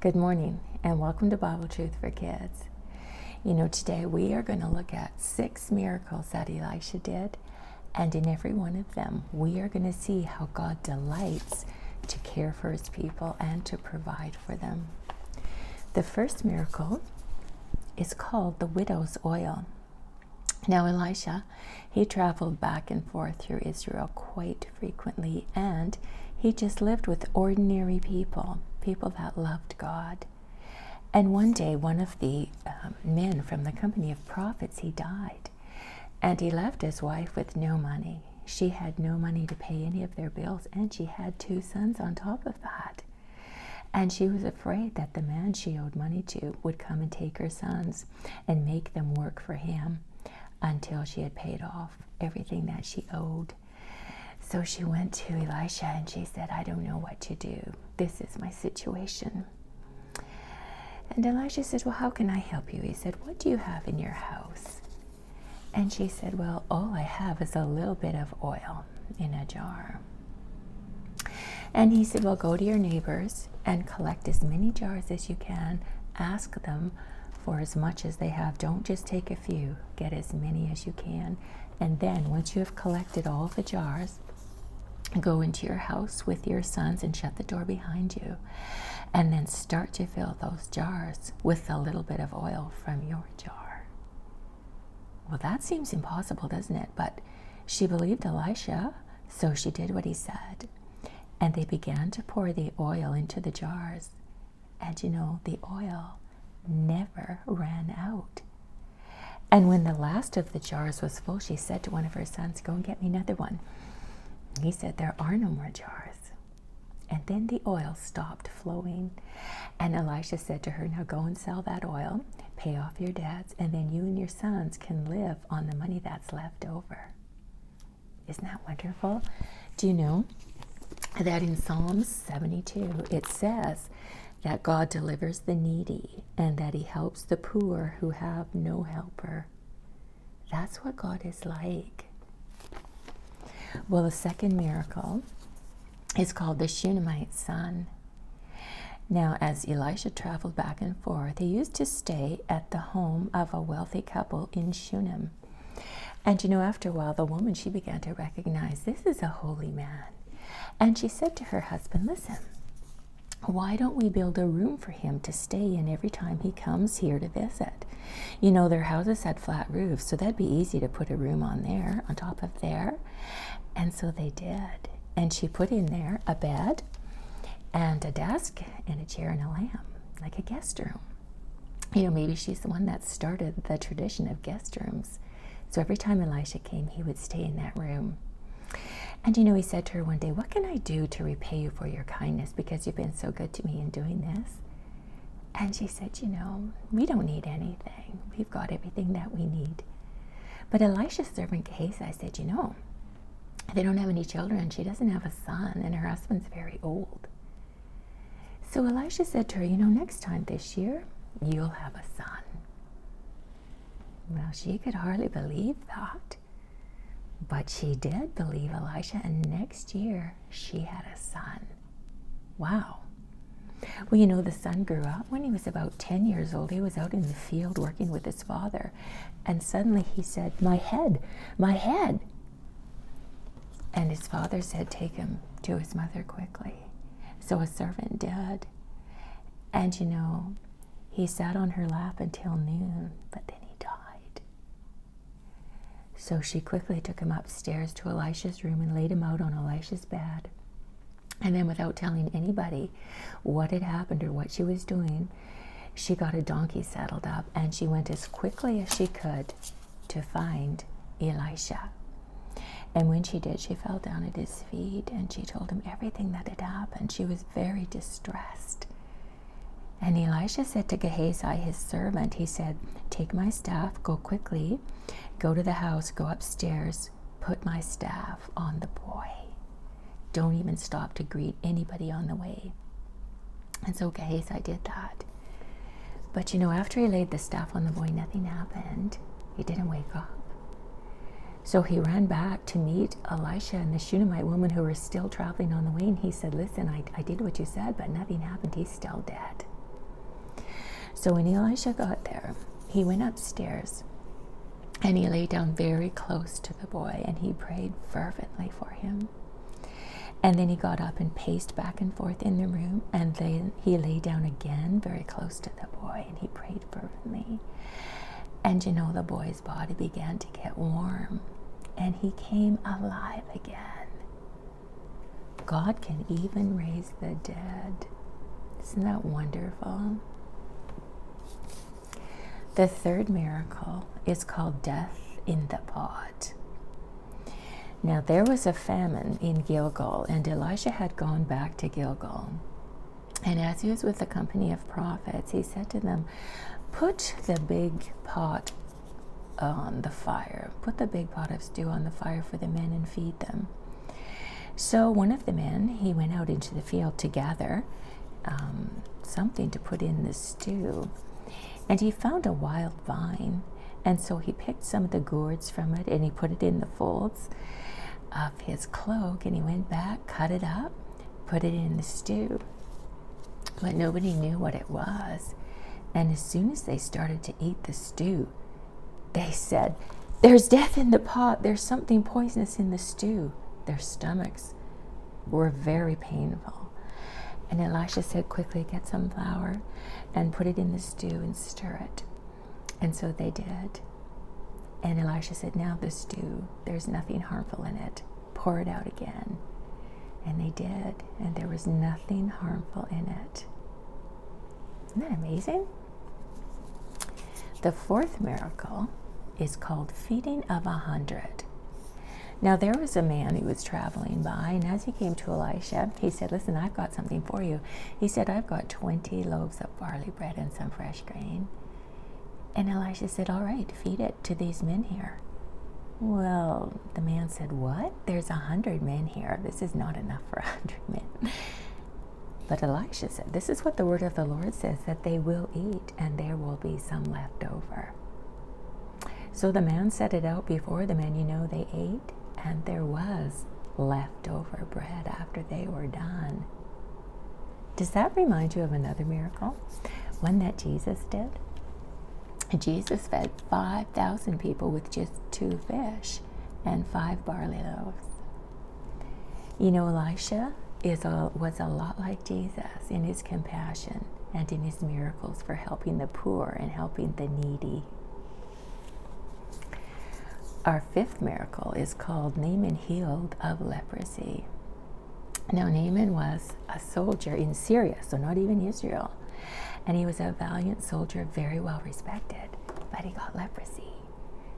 Good morning and welcome to Bible Truth for Kids. Today we are going to look at 6 miracles that Elisha did, and in every one of them we are going to see how God delights to care for his people and to provide for them. The first miracle is called the widow's oil. Now Elisha, he traveled back and forth through Israel quite frequently, and he just lived with ordinary people that loved God. And one day, one of the men from the company of prophets, he died. And he left his wife with no money. She had no money to pay any of their bills, and she had 2 sons on top of that. And she was afraid that the man she owed money to would come and take her sons and make them work for him until she had paid off everything that she owed. So she went to Elisha and she said, I don't know what to do. This is my situation. And Elisha said, well, how can I help you? He said, what do you have in your house? And she said, well, all I have is a little bit of oil in a jar. And he said, well, go to your neighbors and collect as many jars as you can. Ask them for as much as they have. Don't just take a few. Get as many as you can. And then once you have collected all the jars, go into your house with your sons and shut the door behind you. And then start to fill those jars with a little bit of oil from your jar. Well, that seems impossible, doesn't it? But she believed Elisha, so she did what he said. And they began to pour the oil into the jars. And the oil never ran out. And when the last of the jars was full, she said to one of her sons, go and get me another one. He said, there are no more jars. And then the oil stopped flowing. And Elisha said to her, now go and sell that oil, pay off your debts, and then you and your sons can live on the money that's left over. Isn't that wonderful? Do you know that in Psalm 72, it says that God delivers the needy and that he helps the poor who have no helper? That's what God is like. Well, the second miracle is called the Shunammite son. Now, as Elisha traveled back and forth, he used to stay at the home of a wealthy couple in Shunem. And after a while, the woman, she began to recognize this is a holy man. And she said to her husband, listen, why don't we build a room for him to stay in every time he comes here to visit? Their houses had flat roofs, so that'd be easy to put a room on top of there. And so they did. And she put in there a bed and a desk and a chair and a lamp, like a guest room. Maybe she's the one that started the tradition of guest rooms. So every time Elisha came, he would stay in that room. And he said to her one day, what can I do to repay you for your kindness, because you've been so good to me in doing this? And she said, we don't need anything. We've got everything that we need. But Elisha's servant Gehazi said, they don't have any children. She doesn't have a son, and her husband's very old. So Elisha said to her, next time this year, you'll have a son. Well, she could hardly believe that. But she did believe Elisha, and next year she had a son. Wow. Well, the son grew up. When he was about 10 years old, he was out in the field working with his father. And suddenly he said, my head, my head. And his father said, take him to his mother quickly. So a servant did. And he sat on her lap until noon, but then he died. So she quickly took him upstairs to Elisha's room and laid him out on Elisha's bed. And then, without telling anybody what had happened or what she was doing, she got a donkey saddled up and she went as quickly as she could to find Elisha. And when she did, she fell down at his feet and she told him everything that had happened. She was very distressed. And Elisha said to Gehazi, his servant, he said, take my staff, go quickly, go to the house, go upstairs, put my staff on the boy. Don't even stop to greet anybody on the way. And so Gehazi did that. But after he laid the staff on the boy, nothing happened. He didn't wake up. So he ran back to meet Elisha and the Shunammite woman who were still traveling on the way. And he said, listen, I did what you said, but nothing happened. He's still dead. So when Elisha got there, he went upstairs and he lay down very close to the boy and he prayed fervently for him. And then he got up and paced back and forth in the room, and then he lay down again very close to the boy and he prayed fervently. And the boy's body began to get warm and he came alive again. God can even raise the dead. Isn't that wonderful? The third miracle is called death in the pot. Now there was a famine in Gilgal, and Elisha had gone back to Gilgal. And as he was with a company of prophets, he said to them, put the big pot on the fire. Put the big pot of stew on the fire for the men and feed them. So one of the men, he went out into the field to gather something to put in the stew. And he found a wild vine. And so he picked some of the gourds from it and he put it in the folds of his cloak. And he went back, cut it up, put it in the stew. But nobody knew what it was. And as soon as they started to eat the stew, they said, there's death in the pot. There's something poisonous in the stew. Their stomachs were very painful. And Elisha said, quickly get some flour and put it in the stew and stir it. And so they did. And Elisha said, now the stew, there's nothing harmful in it. Pour it out again. And they did. And there was nothing harmful in it. Isn't that amazing? The fourth miracle is called feeding of 100. Now there was a man who was traveling by, and as he came to Elisha, he said, listen, I've got something for you. He said, I've got 20 loaves of barley bread and some fresh grain. And Elisha said, all right, feed it to these men here. Well, the man said, what? There's 100 men here. This is not enough for 100 men. But Elisha said, this is what the word of the Lord says, that they will eat and there will be some left over. So the man set it out before the men, they ate, and there was leftover bread after they were done. Does that remind you of another miracle? One that Jesus did? Jesus fed 5,000 people with just 2 fish and 5 barley loaves. Elisha was a lot like Jesus in his compassion and in his miracles for helping the poor and helping the needy. Our fifth miracle is called Naaman healed of leprosy. Now Naaman was a soldier in Syria, so not even Israel. And he was a valiant soldier, very well respected, but he got leprosy.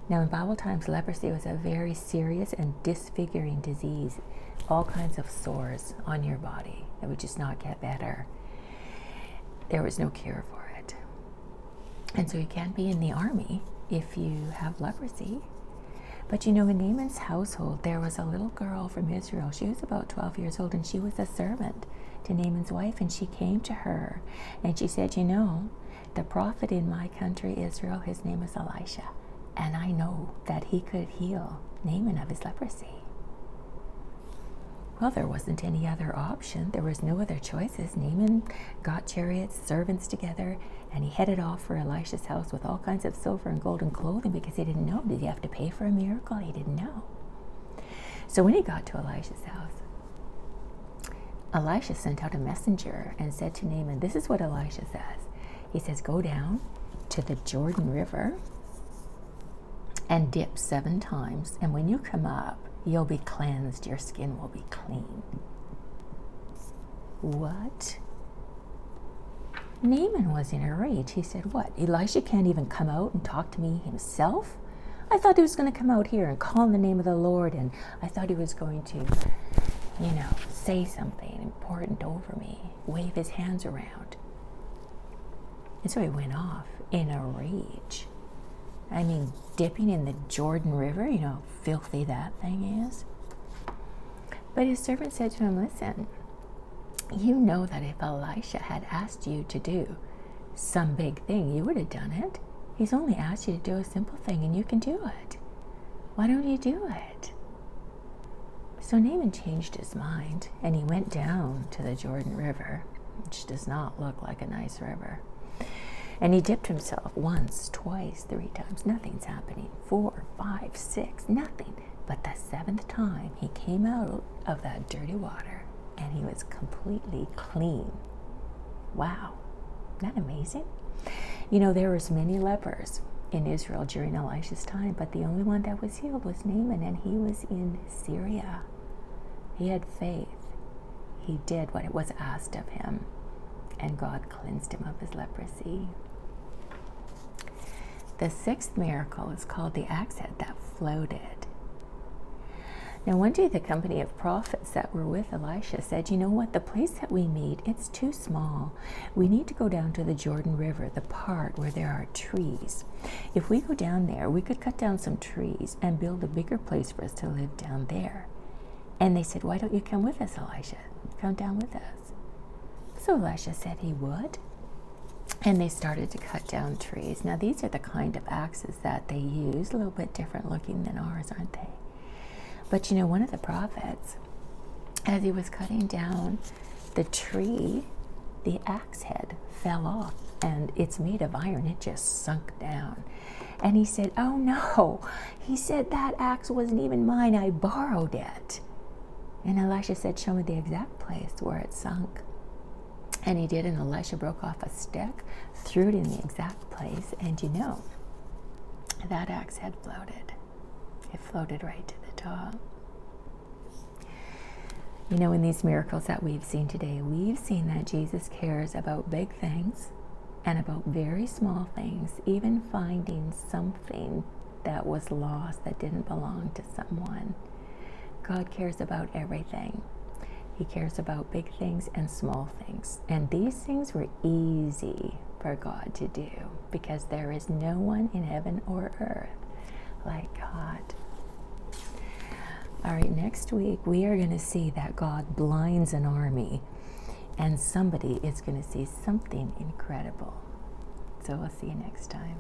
Now in Bible times, leprosy was a very serious and disfiguring disease. All kinds of sores on your body that would just not get better. There was no cure for it. And so you can't be in the army if you have leprosy. But in Naaman's household, there was a little girl from Israel. She was about 12 years old, and she was a servant to Naaman's wife. And she came to her, and she said, the prophet in my country, Israel, his name is Elisha. And I know that he could heal Naaman of his leprosy. Well, there wasn't any other option. There was no other choices. Naaman got chariots, servants together, and he headed off for Elisha's house with all kinds of silver and gold and clothing because he didn't know. Did he have to pay for a miracle? He didn't know. So when he got to Elisha's house, Elisha sent out a messenger and said to Naaman, this is what Elisha says. He says, go down to the Jordan River and dip 7 times. And when you come up, you'll be cleansed. Your skin will be clean. What? Naaman was in a rage. He said, what? Elisha can't even come out and talk to me himself? I thought he was going to come out here and call in the name of the Lord, and I thought he was going to, say something important over me, wave his hands around. And so he went off in a rage. I mean, dipping in the Jordan River, filthy that thing is. But his servant said to him, listen, you know that if Elisha had asked you to do some big thing, you would have done it. He's only asked you to do a simple thing, and you can do it. Why don't you do it? So Naaman changed his mind, and he went down to the Jordan River, which does not look like a nice river. And he dipped himself once, twice, 3 times. Nothing's happening. 4, 5, 6, nothing. But the 7th time, he came out of that dirty water and he was completely clean. Wow. Isn't that amazing? You know, there was many lepers in Israel during Elisha's time, but the only one that was healed was Naaman, and he was in Syria. He had faith. He did what was asked of him, and God cleansed him of his leprosy. The 6th miracle is called the axe head that floated. Now, one day the company of prophets that were with Elisha said, you know what, the place that we meet, it's too small. We need to go down to the Jordan River, the part where there are trees. If we go down there, we could cut down some trees and build a bigger place for us to live down there. And they said, why don't you come with us, Elisha? Come down with us. So Elisha said he would. And they started to cut down trees. Now, these are the kind of axes that they use, a little bit different looking than ours, aren't they? But you know, one of the prophets, as he was cutting down the tree, the axe head fell off, and it's made of iron. It just sunk down. And he said, oh no. He said, that axe wasn't even mine. I borrowed it. And Elisha said, show me the exact place where it sunk. And he did, and Elisha broke off a stick, threw it in the exact place, and you know, that axe head floated. It floated right to the top. You know, in these miracles that we've seen today, we've seen that Jesus cares about big things and about very small things, even finding something that was lost that didn't belong to someone. God cares about everything. He cares about big things and small things. And these things were easy for God to do because there is no one in heaven or earth like God. All right, next week we are going to see that God blinds an army and somebody is going to see something incredible. So we'll see you next time.